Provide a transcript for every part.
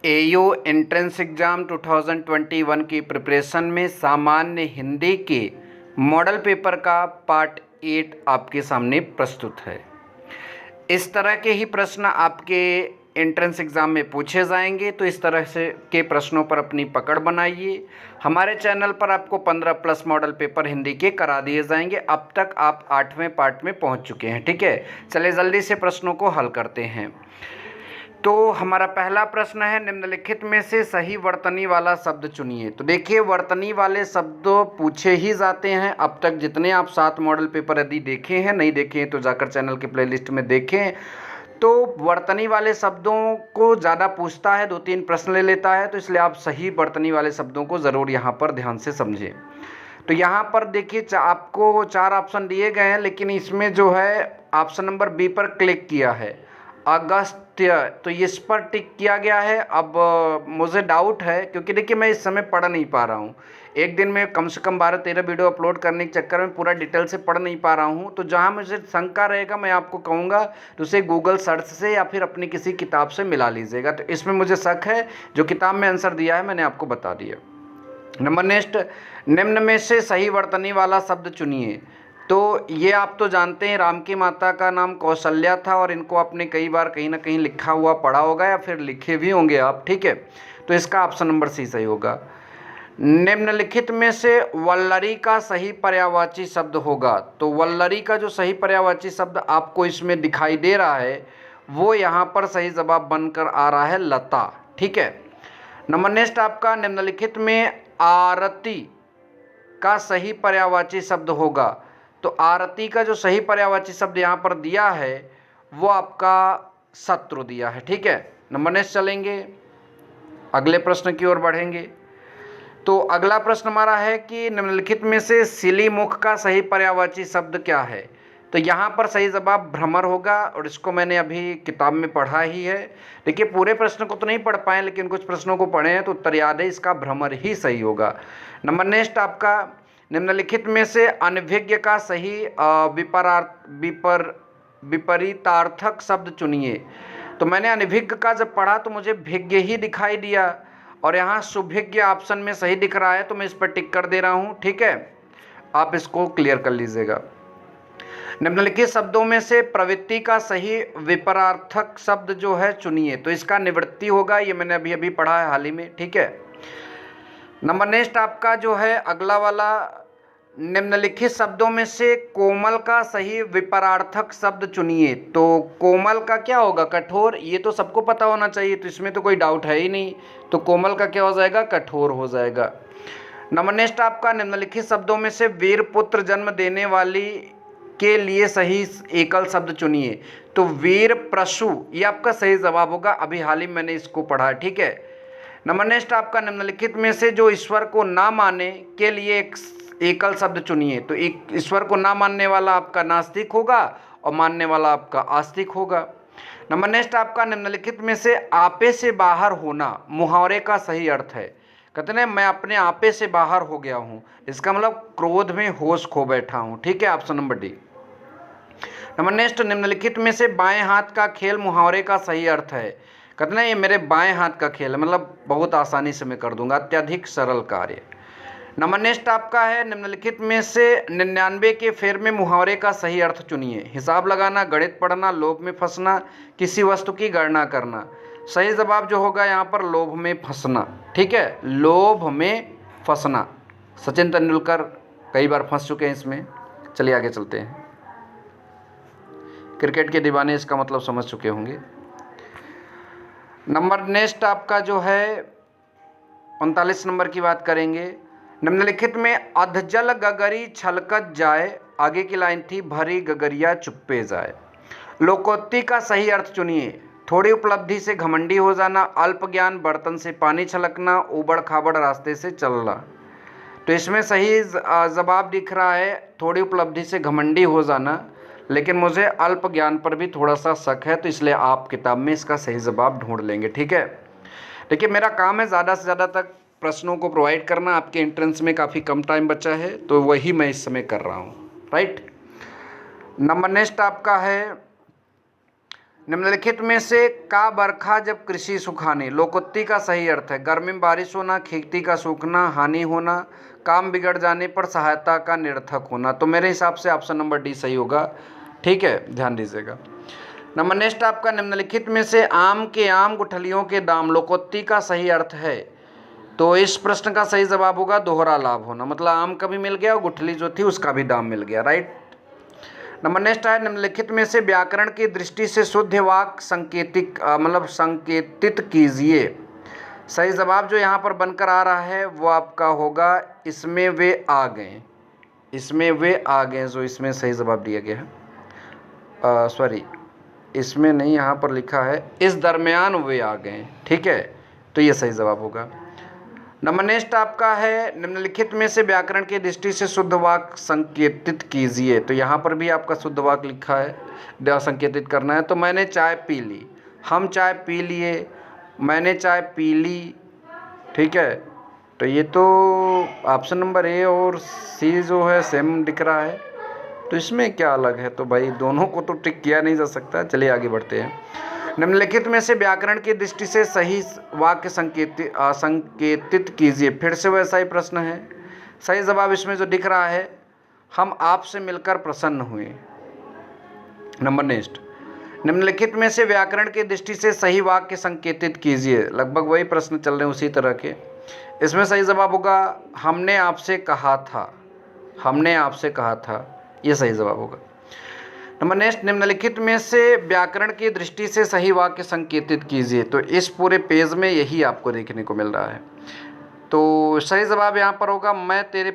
AU entrance exam 2021 की preparation में सामान्य हिंदी के मॉडल पेपर का पार्ट 8 आपके सामने प्रस्तुत है। इस तरह के ही प्रश्न आपके एंट्रेंस एग्ज़ाम में पूछे जाएंगे, तो इस तरह से के प्रश्नों पर अपनी पकड़ बनाइए। हमारे चैनल पर आपको 15 प्लस मॉडल पेपर हिंदी के करा दिए जाएंगे। अब तक आप 8वें पार्ट में पहुंच चुके हैं। ठीक है, चलिए जल्दी से प्रश्नों को हल करते हैं। तो हमारा पहला प्रश्न है, निम्नलिखित में से सही वर्तनी वाला शब्द चुनिए। तो देखिए, वर्तनी वाले शब्द पूछे ही जाते हैं। अब तक जितने आप 7 मॉडल पेपर यदि देखे हैं, नहीं देखे हैं तो जाकर चैनल के प्लेलिस्ट में देखें। तो वर्तनी वाले शब्दों को ज़्यादा पूछता है, 2-3 प्रश्न ले लेता है, तो इसलिए आप सही वर्तनी वाले शब्दों को ज़रूर यहाँ पर ध्यान से समझें। तो यहाँ पर देखिए, आपको 4 ऑप्शन दिए गए हैं, लेकिन इसमें जो है ऑप्शन नंबर बी पर क्लिक किया है, अगस्त्य, तो इस पर टिक किया गया है। अब मुझे डाउट है, क्योंकि देखिए मैं इस समय पढ़ नहीं पा रहा हूँ। एक दिन में कम से कम 12-13 वीडियो अपलोड करने के चक्कर में पूरा डिटेल से पढ़ नहीं पा रहा हूँ। तो जहाँ मुझे शंका रहेगा मैं आपको कहूँगा, तो उसे गूगल सर्च से या फिर अपनी किसी किताब से मिला लीजिएगा। तो इसमें मुझे शक है, जो किताब में आंसर दिया है मैंने आपको बता दिया। नंबर नेक्स्ट, निम्न में से सही वर्तनी वाला शब्द चुनिए। तो ये आप तो जानते हैं, राम की माता का नाम कौशल्या था, और इनको आपने कई बार कहीं ना कहीं लिखा हुआ पढ़ा होगा या फिर लिखे भी होंगे आप। ठीक है, तो इसका ऑप्शन नंबर सी सही होगा। निम्नलिखित में से वल्लरी का सही पर्यायवाची शब्द होगा। तो वल्लरी का जो सही पर्यायवाची शब्द आपको इसमें दिखाई दे रहा है, वो यहाँ पर सही जवाब बनकर आ रहा है लता। ठीक है, नंबर नेक्स्ट आपका, निम्नलिखित में आरती का सही पर्यायवाची शब्द होगा। तो आरती का जो सही पर्यायवाची शब्द यहाँ पर दिया है, वो आपका शत्रु दिया है। ठीक है, नंबर नेक्स्ट चलेंगे, अगले प्रश्न की ओर बढ़ेंगे। तो अगला प्रश्न हमारा है कि निम्नलिखित में से सिलीमुख का सही पर्यायवाची शब्द क्या है। तो यहाँ पर सही जवाब भ्रमर होगा, और इसको मैंने अभी किताब में पढ़ा ही है। देखिए, पूरे प्रश्न को तो नहीं पढ़ पाए, लेकिन कुछ प्रश्नों को पढ़े हैं तो उत्तर याद है, इसका भ्रमर ही सही होगा। नंबर नेक्स्ट आपका, निम्नलिखित में से अनभिज्ञ का सही विपरीतार्थक शब्द चुनिए। तो मैंने अनभिज्ञ का जब पढ़ा तो मुझे भिज्ञ ही दिखाई दिया, और यहाँ सुभिज्ञ ऑप्शन में सही दिख रहा है, तो मैं इस पर टिक कर दे रहा हूँ। ठीक है, आप इसको क्लियर कर लीजिएगा। निम्नलिखित शब्दों में से प्रवृत्ति का सही विपरार्थक शब्द जो है चुनिए। तो इसका निवृत्ति होगा, ये मैंने अभी अभी पढ़ा है हाल ही में। ठीक है, नंबर नेक्स्ट आपका जो है अगला वाला, निम्नलिखित शब्दों में से कोमल का सही विपरार्थक शब्द चुनिए। तो कोमल का क्या होगा, कठोर, ये तो सबको पता होना चाहिए, तो इसमें तो कोई डाउट है ही नहीं। तो कोमल का क्या हो जाएगा, कठोर हो जाएगा। नंबर नेक्स्ट आपका, निम्नलिखित शब्दों में से वीर पुत्र जन्म देने वाली के लिए सही एकल शब्द चुनिए। तो वीर प्रसु, ये आपका सही जवाब होगा, अभी हाल ही मैंने इसको पढ़ा है। ठीक है, नंबर नेक्स्ट आपका, निम्नलिखित में से जो ईश्वर को ना माने के लिए एक एकल शब्द चुनिए। तो एक ईश्वर को ना मानने वाला आपका नास्तिक होगा, और मानने वाला आपका आस्तिक होगा। नंबर नेक्स्ट आपका, निम्नलिखित में से आपे से बाहर होना मुहावरे का सही अर्थ है। कहते हैं मैं अपने आपे से बाहर हो गया हूँ, इसका मतलब क्रोध में होश खो बैठा हूँ। ठीक है, option number D. Number next, निम्नलिखित में से बाएं हाथ का खेल मुहावरे का सही अर्थ है। कहते हैं ये मेरे बाएं हाथ का खेल है, मतलब बहुत आसानी से मैं कर दूंगा, अत्यधिक सरल कार्य। नंबर नेक्स्ट आपका है, निम्नलिखित में से 99 के फेर में मुहावरे का सही अर्थ चुनिए। हिसाब लगाना, गणित पढ़ना, लोभ में फंसना, किसी वस्तु की गणना करना। सही जवाब जो होगा यहाँ पर लोभ में फंसना। ठीक है, लोभ में फंसना, सचिन तेंदुलकर कई बार फंस चुके हैं इसमें। चलिए आगे चलते हैं, क्रिकेट के दीवाने इसका मतलब समझ चुके होंगे। नंबर नेक्स्ट आपका जो है 39 नंबर की बात करेंगे। निम्नलिखित में अधजल गगरी छलकत जाए, आगे की लाइन थी भरी गगरिया चुप्पे जाए। लोकोक्ति का सही अर्थ चुनिए। थोड़ी उपलब्धि से घमंडी हो जाना, अल्प ज्ञान बर्तन से पानी छलकना, ऊबड़ खाबड़ रास्ते से चलना। तो इसमें सही जवाब दिख रहा है थोड़ी उपलब्धि से घमंडी हो जाना, लेकिन मुझे अल्प ज्ञान पर भी थोड़ा सा शक है, तो इसलिए आप किताब में इसका सही जवाब ढूंढ लेंगे। ठीक है, देखिए मेरा काम है ज़्यादा से ज़्यादा तक प्रश्नों को प्रोवाइड करना। आपके एंट्रेंस में काफ़ी कम टाइम बचा है, तो वही मैं इस समय कर रहा हूँ। राइट, नंबर नेक्स्ट आपका है, निम्नलिखित में से का बरखा जब कृषि सुखानी, लोकोक्ति का सही अर्थ है गर्मी में बारिश होना, खेती का सूखना, हानि होना, काम बिगड़ जाने पर सहायता का निरर्थक होना। तो मेरे हिसाब से ऑप्शन नंबर डी सही होगा। ठीक है, ध्यान दीजिएगा। नंबर नेक्स्ट आपका, निम्नलिखित में से आम के आम गुठलियों के दाम, लोकोक्ति का सही अर्थ है। तो इस प्रश्न का सही जवाब होगा दोहरा लाभ होना, मतलब आम का भी मिल गया और गुठली जो थी उसका भी दाम मिल गया। राइट। नंबर नेक्स्ट है, निम्नलिखित में से व्याकरण की दृष्टि से शुद्ध वाक्य संकेतिक मतलब संकेतित कीजिए। सही जवाब जो यहाँ पर बनकर आ रहा है वो आपका होगा इसमें वे आ गए, इसमें वे आ गए, जो इसमें सही जवाब दिया गया है। सॉरी, इसमें नहीं, यहाँ पर लिखा है इस दरमियान वे आ गए। ठीक है, तो ये सही जवाब होगा। नंबर नेक्स्ट आपका है, निम्नलिखित में से व्याकरण की दृष्टि से शुद्ध वाक्य संकेतित कीजिए। तो यहाँ पर भी आपका शुद्ध वाक्य लिखा है, संकेतित करना है। तो मैंने चाय पी ली, हम चाय पी लिए, मैंने चाय पी ली। ठीक है, तो ये तो ऑप्शन नंबर ए और सी जो है सेम दिख रहा है, तो इसमें क्या अलग है? तो भाई दोनों को तो टिक किया नहीं जा सकता। चलिए आगे बढ़ते हैं। निम्नलिखित में से व्याकरण की दृष्टि से सही वाक्य संकेतित कीजिए। फिर से वैसा ही प्रश्न है। सही जवाब इसमें जो दिख रहा है, हम आपसे मिलकर प्रसन्न हुए। नंबर नेक्स्ट, निम्नलिखित में से व्याकरण की दृष्टि से सही वाक्य संकेतित कीजिए। लगभग वही प्रश्न चल रहे हैं उसी तरह के। इसमें सही जवाब होगा हमने आपसे कहा था, हमने आपसे कहा था, ये सही जवाब होगा। नंबर नेक्स्ट, निम्नलिखित में से व्याकरण की दृष्टि से सही वाक्य संकेतित कीजिए। तो इस पूरे पेज में यही आपको देखने को मिल रहा है। तो सही जवाब यहाँ पर होगा मैं तेरे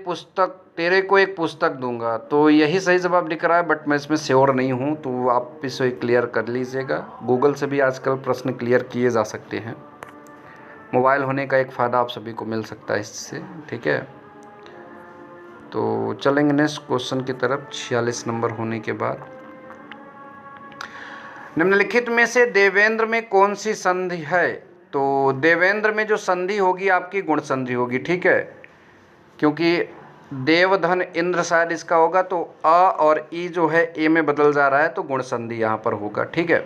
को एक पुस्तक दूंगा। तो यही सही जवाब दिख रहा है, बट मैं इसमें श्योर नहीं हूँ, तो आप इसे क्लियर कर लीजिएगा। गूगल से भी आजकल प्रश्न क्लियर किए जा सकते हैं। मोबाइल होने का एक फ़ायदा आप सभी को मिल सकता है इससे। ठीक है, तो चलेंगे नेक्स्ट क्वेश्चन की तरफ। 46 नंबर होने के बाद, निम्नलिखित में से देवेंद्र में कौन सी संधि है? तो देवेंद्र में जो संधि होगी आपकी गुण संधि होगी। ठीक है, क्योंकि देवधन इंद्र शायद इसका होगा, तो अ और ई जो है ए में बदल जा रहा है, तो गुण संधि यहाँ पर होगा। ठीक है।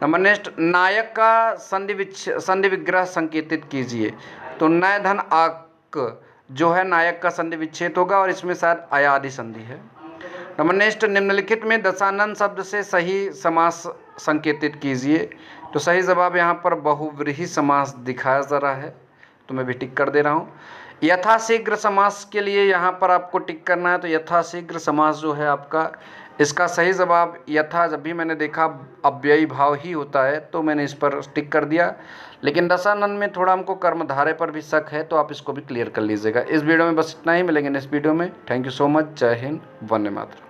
नंबर नेक्स्ट, नायक का संधि विग्रह संकेतित कीजिए। तो नय धन आक जो है नायक का संधि विच्छेद होगा और इसमें शायद अयादि संधि है। नंबर नेक्स्ट, निम्नलिखित में दशानन शब्द से सही समास संकेतित कीजिए। तो सही जवाब यहाँ पर बहुव्रीहि समास दिखाया जा रहा है, तो मैं भी टिक कर दे रहा हूँ। यथाशीघ्र समास के लिए यहाँ पर आपको टिक करना है। तो यथाशीघ्र समास जो है आपका, इसका सही जवाब यथा, जब भी मैंने देखा अव्ययी भाव ही होता है, तो मैंने इस पर टिक कर दिया। लेकिन दशानन में थोड़ा हमको कर्मधारय पर भी शक है, तो आप इसको भी क्लियर कर लीजिएगा। इस वीडियो में बस इतना ही, मिलेंगे नेक्स्ट वीडियो में। Thank you so much. जय हिंद, वंदे मातरम।